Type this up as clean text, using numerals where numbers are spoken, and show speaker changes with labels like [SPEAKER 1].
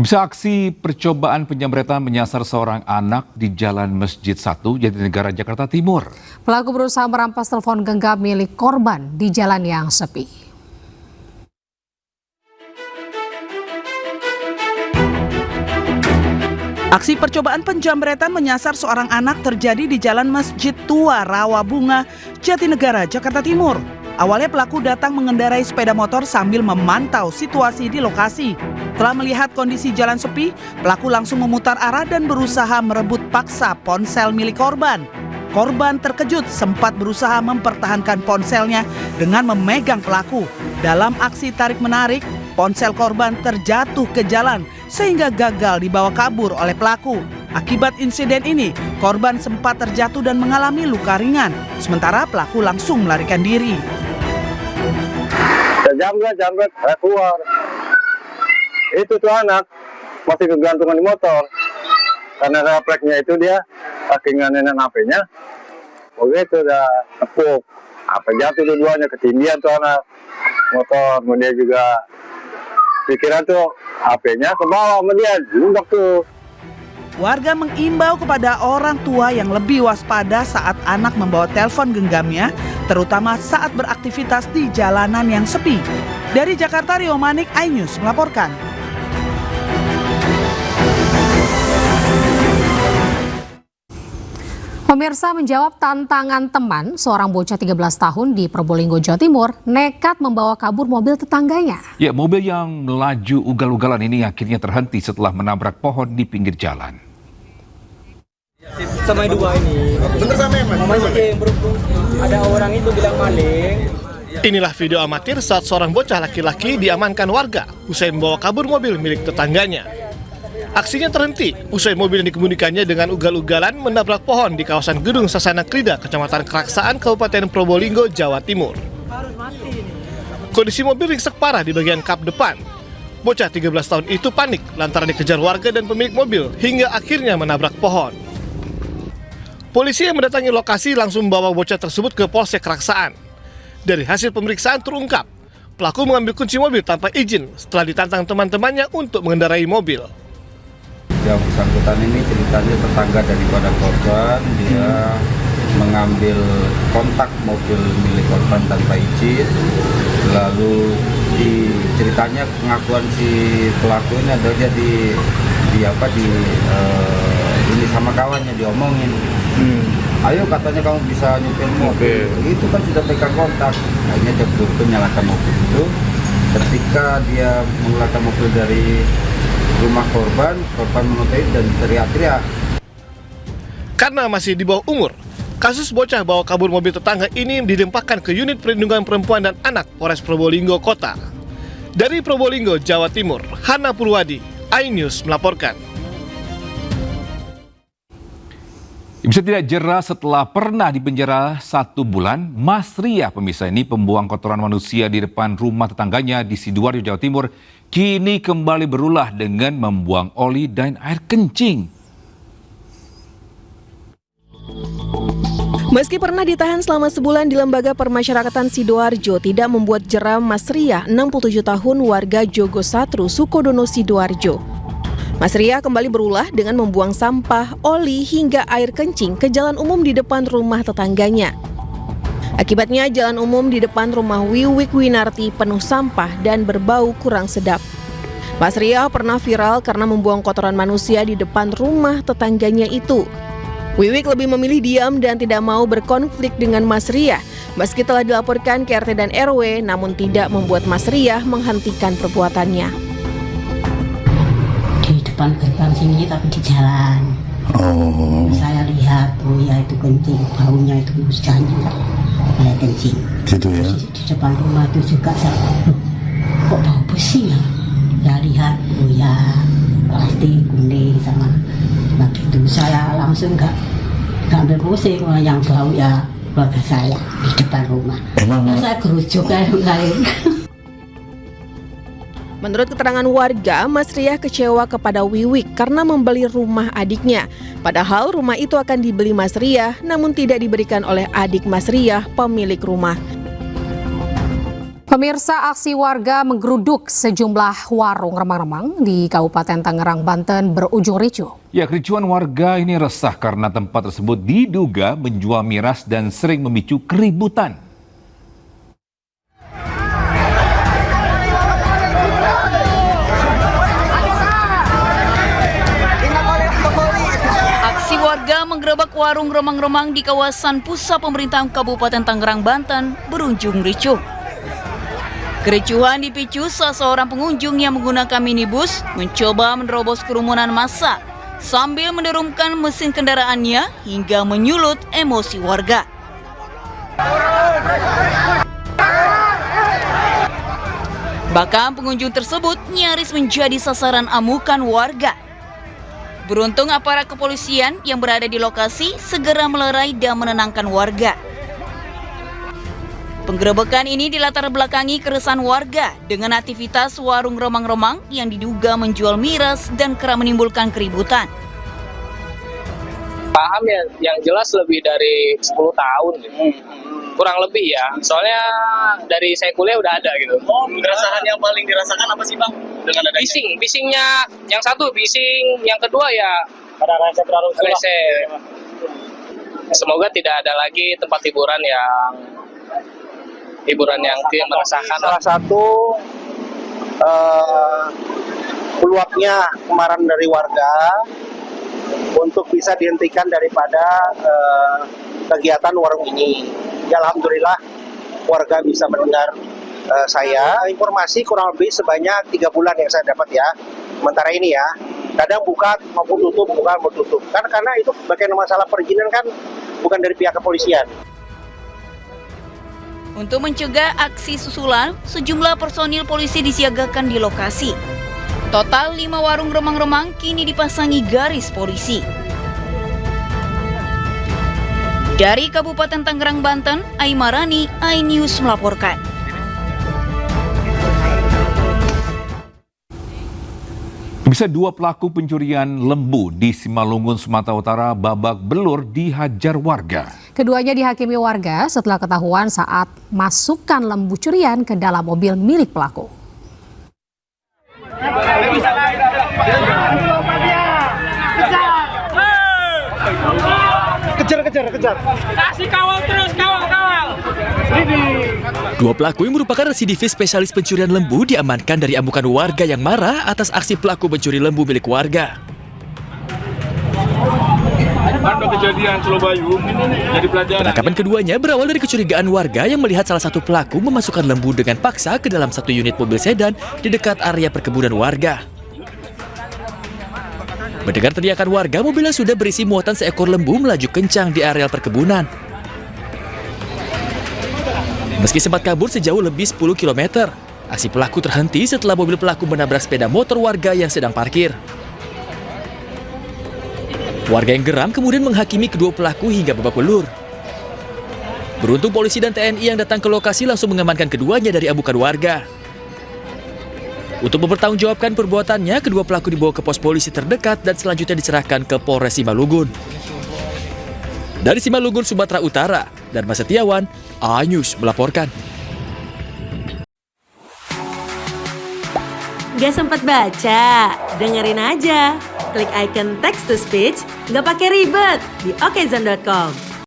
[SPEAKER 1] Bisa aksi percobaan penjamretan menyasar seorang anak di Jalan Masjid 1, Jatinegara, Jakarta Timur.
[SPEAKER 2] Pelaku berusaha merampas telepon genggam milik korban di jalan yang sepi.
[SPEAKER 3] Aksi percobaan penjamretan menyasar seorang anak terjadi di Jalan Masjid Tua Rawabunga, Jatinegara, Jakarta Timur. Awalnya pelaku datang mengendarai sepeda motor sambil memantau situasi di lokasi. Setelah melihat kondisi jalan sepi, pelaku langsung memutar arah dan berusaha merebut paksa ponsel milik korban. Korban terkejut sempat berusaha mempertahankan ponselnya dengan memegang pelaku. Dalam aksi tarik-menarik, ponsel korban terjatuh ke jalan sehingga gagal dibawa kabur oleh pelaku. Akibat insiden ini, korban sempat terjatuh dan mengalami luka ringan. Sementara pelaku langsung melarikan diri.
[SPEAKER 4] Jambret, saya keluar. Itu tuh anak masih kegantungan di motor. Karena refleksnya itu dia saking nganenan HP-nya. Begitu udah tepuk. HP jatuh dua-duanya, ketindihan tuh anak motor. Kemudian juga pikiran tuh HP-nya ke bawah sama dia, jundok tuh.
[SPEAKER 3] Warga mengimbau kepada orang tua yang lebih waspada saat anak membawa telepon genggamnya, terutama saat beraktivitas di jalanan yang sepi. Dari Jakarta, Rio Manik, iNews melaporkan.
[SPEAKER 2] Pemirsa, menjawab tantangan teman, seorang bocah 13 tahun di Probolinggo, Jawa Timur nekat membawa kabur mobil tetangganya.
[SPEAKER 1] Ya, mobil yang melaju ugal-ugalan ini akhirnya terhenti setelah menabrak pohon di pinggir jalan.
[SPEAKER 5] Sama dua ini.
[SPEAKER 6] Bener sama emang?
[SPEAKER 5] Yang berhubung ada orang itu bilang maling.
[SPEAKER 6] Inilah video amatir saat seorang bocah laki-laki diamankan warga usai membawa kabur mobil milik tetangganya. Aksinya terhenti usai mobil yang dikemudikannya dengan ugal-ugalan menabrak pohon di kawasan Gedung Sasana Krida, Kecamatan Keraksaan, Kabupaten Probolinggo, Jawa Timur. Kondisi mobil ringsek parah di bagian kap depan. Bocah 13 tahun itu panik lantaran dikejar warga dan pemilik mobil hingga akhirnya menabrak pohon. Polisi yang mendatangi lokasi langsung membawa bocah tersebut ke Polsek Keraksaan. Dari hasil pemeriksaan terungkap, pelaku mengambil kunci mobil tanpa izin setelah ditantang teman-temannya untuk mengendarai mobil.
[SPEAKER 7] Yang bersangkutan ini ceritanya tetangga daripada korban, dia mengambil kontak mobil milik korban tanpa izin. Lalu ceritanya pengakuan si pelaku ini adalah dia ini sama kawannya diomongin. Ayo katanya kamu bisa nyupir mobil. Itu kan sudah pegang kontak. Akhirnya dia betul-betul nyalakan mobil itu. Ketika dia mengeluarkan mobil dari rumah korban menutup dan teriak-teriak.
[SPEAKER 6] Karena masih di bawah umur, kasus bocah bawa kabur mobil tetangga ini dilimpahkan ke Unit Perlindungan Perempuan dan Anak Polres Probolinggo Kota. Dari Probolinggo, Jawa Timur, Hana Purwadi, iNews melaporkan.
[SPEAKER 1] Bisa tidak jera setelah pernah dipenjara 1 bulan, Mas Ria, pemirsa ini pembuang kotoran manusia di depan rumah tetangganya di Sidoarjo, Jawa Timur, kini kembali berulah dengan membuang oli dan air kencing.
[SPEAKER 8] Meski pernah ditahan selama sebulan di Lembaga Permasyarakatan Sidoarjo, tidak membuat jera Mas Ria, 67 tahun, warga Jogosatru, Sukodono, Sidoarjo. Mas Ria kembali berulah dengan membuang sampah, oli, hingga air kencing ke jalan umum di depan rumah tetangganya. Akibatnya jalan umum di depan rumah Wiwik Winarti penuh sampah dan berbau kurang sedap. Mas Ria pernah viral karena membuang kotoran manusia di depan rumah tetangganya itu. Wiwik lebih memilih diam dan tidak mau berkonflik dengan Mas Ria. Meski telah dilaporkan ke RT dan RW, namun tidak membuat Mas Ria menghentikan perbuatannya.
[SPEAKER 9] Di depan gerbang sini tapi di jalan. Saya lihat, ya itu kencing, baunya itu kayak kencing. Gitu ya. Di depan rumah itu juga saya, kok bau besi ya? Ya lihat, ya plastik kuning sama begitu. Saya langsung nggak ambil pusing, yang bau ya keluarga saya di depan rumah. Saya gerujuk kayak lain.
[SPEAKER 8] Menurut keterangan warga, Mas Ria kecewa kepada Wiwik karena membeli rumah adiknya. Padahal rumah itu akan dibeli Mas Ria, namun tidak diberikan oleh adik Mas Ria, pemilik rumah.
[SPEAKER 2] Pemirsa, aksi warga menggeruduk sejumlah warung remang-remang di Kabupaten Tangerang, Banten berujung ricuh.
[SPEAKER 1] Ya, kericuan warga ini resah karena tempat tersebut diduga menjual miras dan sering memicu keributan.
[SPEAKER 10] Aksi warga menggerebek warung remang-remang di kawasan pusat pemerintahan Kabupaten Tangerang, Banten berujung ricuh. Kericuhan dipicu saat seorang pengunjung yang menggunakan minibus mencoba menerobos kerumunan massa sambil mendorongkan mesin kendaraannya hingga menyulut emosi warga. Bahkan pengunjung tersebut nyaris menjadi sasaran amukan warga. Beruntung aparat kepolisian yang berada di lokasi segera melerai dan menenangkan warga. Penggerebekan ini dilatar belakangi keresahan warga dengan aktivitas warung remang-remang yang diduga menjual miras dan kerap menimbulkan keributan.
[SPEAKER 5] Paham ya, yang jelas lebih dari 10 tahun gitu. Kurang lebih ya, soalnya dari saya kuliah udah ada gitu.
[SPEAKER 6] Keresahan yang paling dirasakan apa sih Bang? Dengan adanya
[SPEAKER 5] Bisingnya yang satu bising, yang kedua ya
[SPEAKER 6] ada
[SPEAKER 5] rese. Semoga tidak ada lagi tempat hiburan yang meresahkan.
[SPEAKER 11] Salah satu peluangnya kemarahan dari warga untuk bisa dihentikan daripada kegiatan warung ini. Ya, alhamdulillah warga bisa mendengar saya. Informasi kurang lebih sebanyak 3 bulan yang saya dapat ya. Sementara ini ya, kadang buka maupun tutup, buka maupun tutup. Karena itu bagian masalah perizinan kan bukan dari pihak kepolisian.
[SPEAKER 10] Untuk mencegah aksi susulan, sejumlah personil polisi disiagakan di lokasi. Total 5 warung remang-remang kini dipasangi garis polisi. Dari Kabupaten Tangerang, Banten, Aimarani, iNews melaporkan.
[SPEAKER 1] Bisa 2 pelaku pencurian lembu di Simalungun, Sumatera Utara babak belur dihajar warga.
[SPEAKER 2] Keduanya dihakimi warga setelah ketahuan saat masukkan lembu curian ke dalam mobil milik pelaku.
[SPEAKER 11] Kejar.
[SPEAKER 5] Kasih kawal terus, kawal.
[SPEAKER 12] 2 pelaku yang merupakan residivis spesialis pencurian lembu diamankan dari amukan warga yang marah atas aksi pelaku mencuri lembu milik warga.
[SPEAKER 6] ada kejadian Celobayu jadi pelajaran.
[SPEAKER 12] Penangkapan keduanya berawal dari kecurigaan warga yang melihat salah satu pelaku memasukkan lembu dengan paksa ke dalam satu unit mobil sedan di dekat area perkebunan warga. Mendengar teriakan warga, mobil yang sudah berisi muatan seekor lembu melaju kencang di areal perkebunan. Meski sempat kabur sejauh lebih 10 km, aksi pelaku terhenti setelah mobil pelaku menabrak sepeda motor warga yang sedang parkir. Warga yang geram kemudian menghakimi kedua pelaku hingga babak belur. Beruntung polisi dan TNI yang datang ke lokasi langsung mengamankan keduanya dari amukan warga. Untuk mempertanggungjawabkan perbuatannya, kedua pelaku dibawa ke pos polisi terdekat dan selanjutnya diserahkan ke Polres Simalungun. Dari Simalungun, Sumatera Utara, Dharma Setiawan, iNews melaporkan.
[SPEAKER 13] Gak sempat baca? Dengerin aja. Klik icon text to speech, gak pakai ribet di okezone.com.